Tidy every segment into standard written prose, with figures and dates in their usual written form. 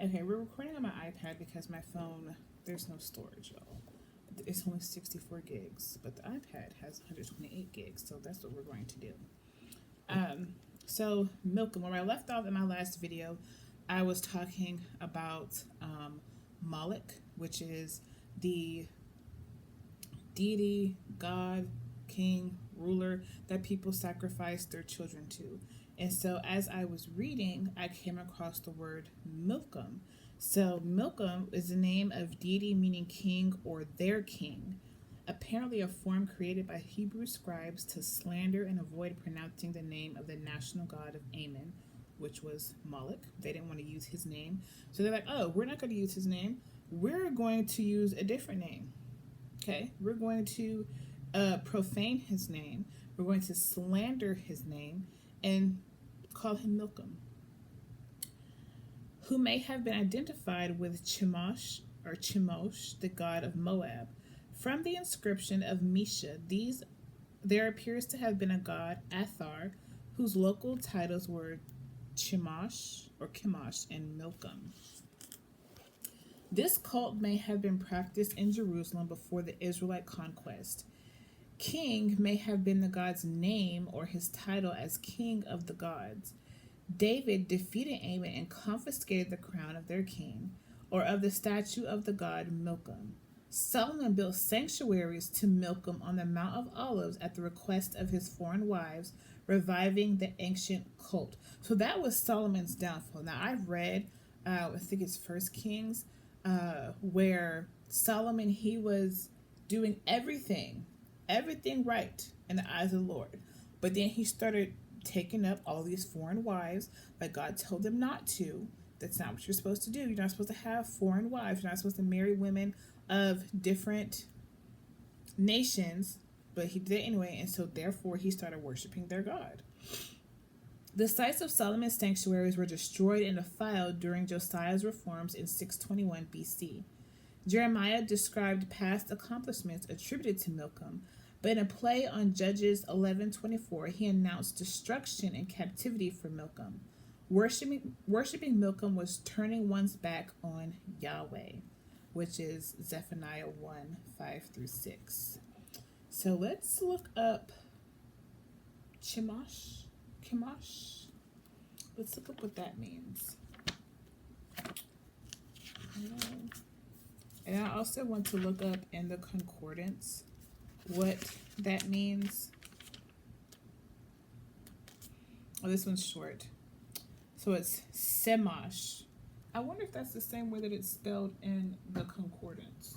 Okay, we're recording on my iPad because my phone, there's no storage, y'all. It's only 64 gigs, but the iPad has 128 gigs, so that's what we're going to do. So Milcom, where I left off in my last video, I was talking about Moloch, which is the deity, god, king, ruler that people sacrifice their children to. And so as I was reading, I came across the word Milcom. So Milcom is the name of deity meaning king or their king. Apparently a form created by Hebrew scribes to slander and avoid pronouncing the name of the national god of Ammon, which was Moloch. They didn't want to use his name. So they're like, oh, we're not going to use his name. We're going to use a different name. Okay, we're going to profane his name. We're going to slander his name and call him Milcom, who may have been identified with Chemosh or Chemosh, the god of Moab. From the inscription of Mesha, there appears to have been a god, Athar, whose local titles were Chemosh or Chemosh and Milcom. This cult may have been practiced in Jerusalem before the Israelite conquest. King may have been the god's name or his title as king of the gods. David defeated Ammon and confiscated the crown of their king, or of the statue of the god Milcom. Solomon built sanctuaries to Milcom on the Mount of Olives at the request of his foreign wives, reviving the ancient cult. So that was Solomon's downfall. Now I've read, I think it's First Kings, where Solomon, he was doing everything right in the eyes of the Lord. But then he started taking up all these foreign wives that God told them not to. That's not what you're supposed to do. You're not supposed to have foreign wives. You're not supposed to marry women of different nations. But he did it anyway, and so therefore he started worshiping their God. The sites of Solomon's sanctuaries were destroyed and defiled during Josiah's reforms in 621 BC. Jeremiah described past accomplishments attributed to Milcom, but in a play on Judges 11:24, he announced destruction and captivity for Milcom. Worshipping Milcom was turning one's back on Yahweh, which is Zephaniah 1:5-6. So let's look up Chemosh. Let's look up what that means. And I also want to look up in the concordance what that means. Oh, this one's short. So it's Semash. I wonder if that's the same way that it's spelled in the concordance.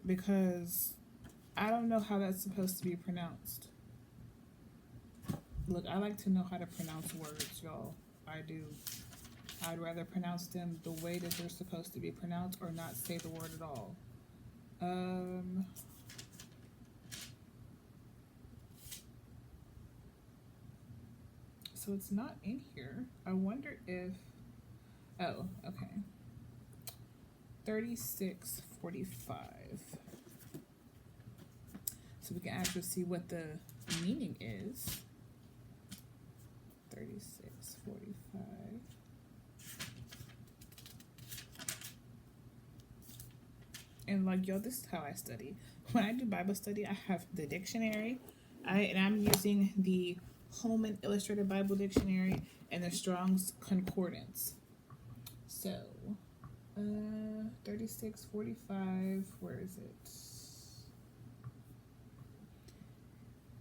Because I don't know how that's supposed to be pronounced. Look, I like to know how to pronounce words, y'all. I do. I'd rather pronounce them the way that they're supposed to be pronounced or not say the word at all. So it's not in here. I wonder if, oh, okay. 3645. So we can actually see what the meaning is. 3645. And like, yo, this is how I study. When I do Bible study, I have the dictionary. And I'm using the Holman Illustrated Bible Dictionary and the Strong's Concordance. So, 3645, where is it?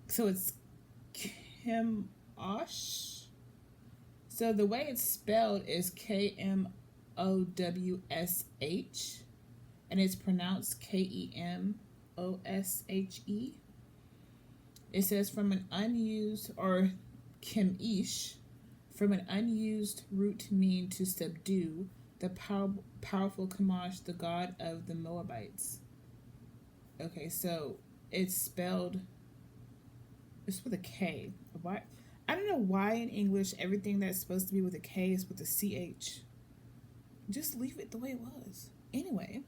So it's Chemosh. So the way it's spelled is Kmowsh, and it's pronounced Kemoshe. It says from an unused, or Chemish, from an unused root mean to subdue, the powerful Chemosh, the god of the Moabites. Okay, so it's spelled, it's with a K. Why? I don't know why in English everything that's supposed to be with a K is with a CH. Just leave it the way it was. Anyway.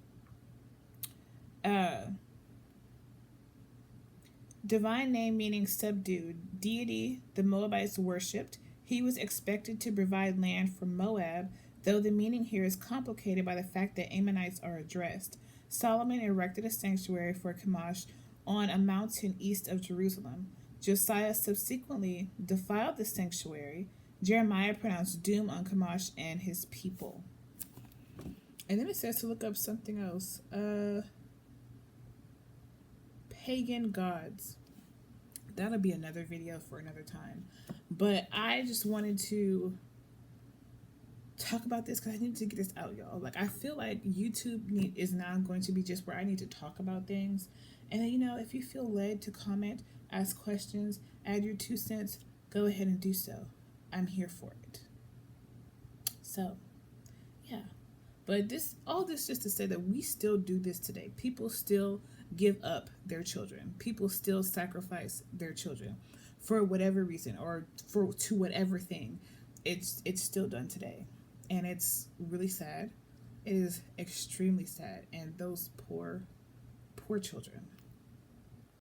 Divine name meaning subdued. Deity the Moabites worshipped. He was expected to provide land for Moab, though the meaning here is complicated by the fact that Ammonites are addressed. Solomon erected a sanctuary for Chemosh on a mountain east of Jerusalem. Josiah subsequently defiled the sanctuary. Jeremiah pronounced doom on Chemosh and his people. And then it says to look up something else. Pagan gods. That'll be another video for another time. But I just wanted to talk about this because I need to get this out, y'all. Like, I feel like YouTube is now going to be just where I need to talk about things. And then, if you feel led to comment, ask questions, add your 2 cents, go ahead and do so. I'm here for it. So, yeah. But all this just to say that we still do this today. People still give up their children. People still sacrifice their children for whatever reason or to whatever thing. It's still done today. And it's really sad. It is extremely sad. And those poor children.